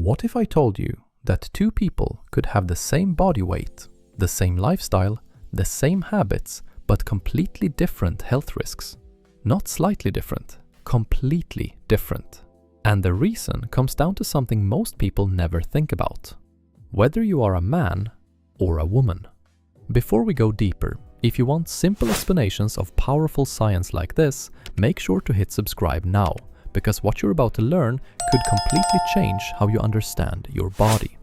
What if I told you that two people could have the same body weight, the same lifestyle, the same habits, but completely different health risks? Not slightly different, completely different. And the reason comes down to something most people never think about. Whether you are a man or a woman. Before we go deeper, if you want simple explanations of powerful science like this, make sure to hit subscribe now, because what you're about to learn could completely change how you understand your body.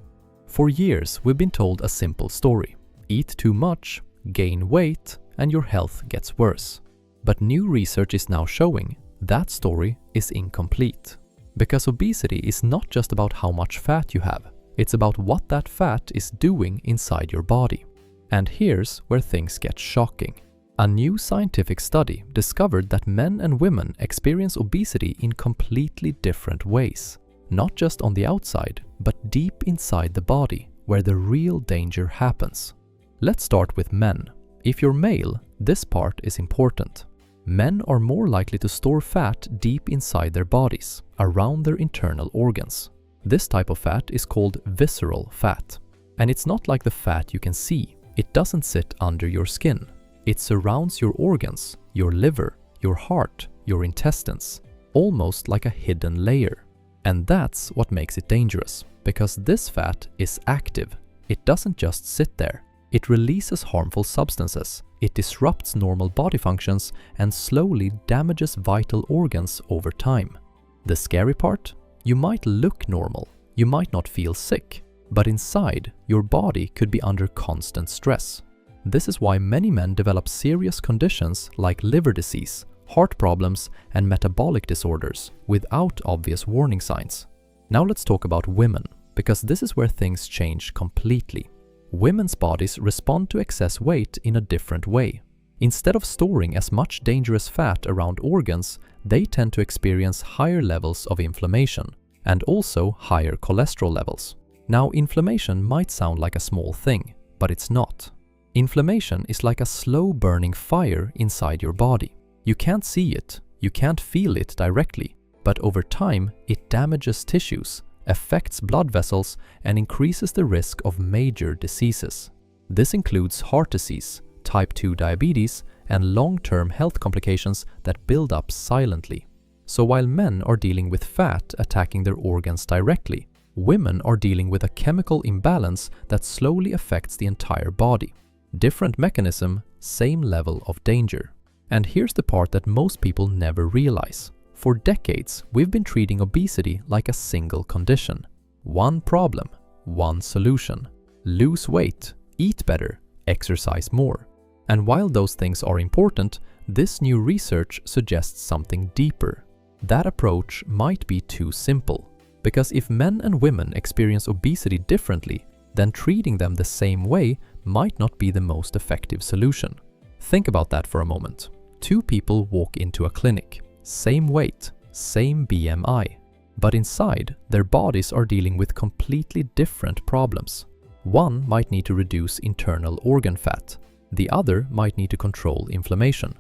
For years, we've been told a simple story. Eat too much, gain weight, and your health gets worse. But new research is now showing that story is incomplete. Because obesity is not just about how much fat you have, it's about what that fat is doing inside your body. And here's where things get shocking. A new scientific study discovered that men and women experience obesity in completely different ways. Not just on the outside, but deep inside the body, where the real danger happens. Let's start with men. If you're male, this part is important. Men are more likely to store fat deep inside their bodies, around their internal organs. This type of fat is called visceral fat. And it's not like the fat you can see. It doesn't sit under your skin. It surrounds your organs, your liver, your heart, your intestines, almost like a hidden layer. And that's what makes it dangerous, because this fat is active. It doesn't just sit there. It releases harmful substances. It disrupts normal body functions and slowly damages vital organs over time. The scary part? You might look normal. You might not feel sick. But inside, your body could be under constant stress. This is why many men develop serious conditions like liver disease, heart problems, and metabolic disorders without obvious warning signs. Now let's talk about women, because this is where things change completely. Women's bodies respond to excess weight in a different way. Instead of storing as much dangerous fat around organs, they tend to experience higher levels of inflammation and also higher cholesterol levels. Now, inflammation might sound like a small thing, but it's not. Inflammation is like a slow-burning fire inside your body. You can't see it, you can't feel it directly, but over time it damages tissues, affects blood vessels, and increases the risk of major diseases. This includes heart disease, type 2 diabetes, and long-term health complications that build up silently. So while men are dealing with fat attacking their organs directly, women are dealing with a chemical imbalance that slowly affects the entire body. Different mechanism, same level of danger. And here's the part that most people never realize. For decades, we've been treating obesity like a single condition. One problem, one solution. Lose weight, eat better, exercise more. And while those things are important, this new research suggests something deeper. That approach might be too simple. Because if men and women experience obesity differently, then treating them the same way might not be the most effective solution. Think about that for a moment. Two people walk into a clinic, same weight, same BMI, but inside, their bodies are dealing with completely different problems. One might need to reduce internal organ fat, the other might need to control inflammation.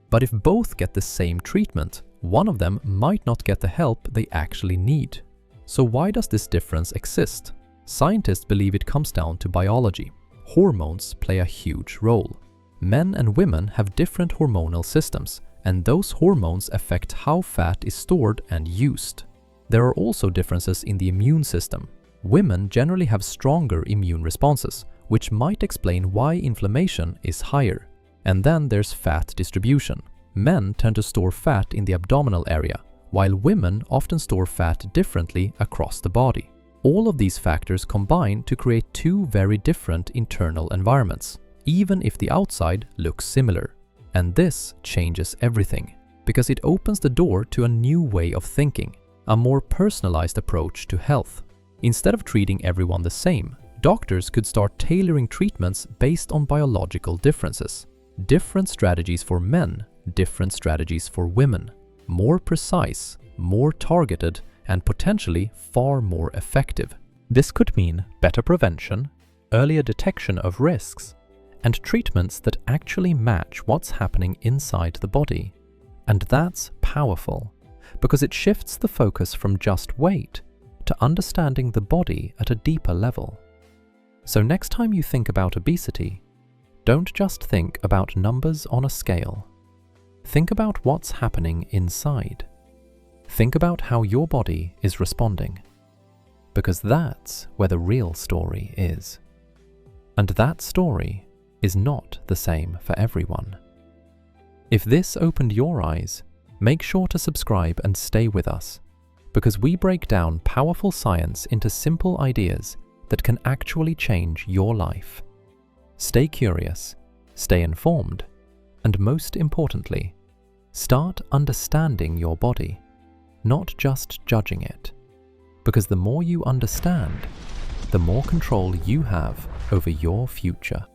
But if both get the same treatment, one of them might not get the help they actually need. So why does this difference exist? Scientists believe it comes down to biology. Hormones play a huge role. Men and women have different hormonal systems, and those hormones affect how fat is stored and used. There are also differences in the immune system. Women generally have stronger immune responses, which might explain why inflammation is higher. And then there's fat distribution. Men tend to store fat in the abdominal area, while women often store fat differently across the body. All of these factors combine to create two very different internal environments, even if the outside looks similar. And this changes everything, because it opens the door to a new way of thinking, a more personalized approach to health. Instead of treating everyone the same, doctors could start tailoring treatments based on biological differences. Different strategies for men, different strategies for women. More precise, more targeted, and potentially far more effective. This could mean better prevention, earlier detection of risks, and treatments that actually match what's happening inside the body. And that's powerful, because it shifts the focus from just weight to understanding the body at a deeper level. So next time you think about obesity, don't just think about numbers on a scale. Think about what's happening inside. Think about how your body is responding, because that's where the real story is. And that story is not the same for everyone. If this opened your eyes, make sure to subscribe and stay with us, because we break down powerful science into simple ideas that can actually change your life. Stay curious, stay informed, and most importantly, start understanding your body, not just judging it. Because the more you understand, the more control you have over your future.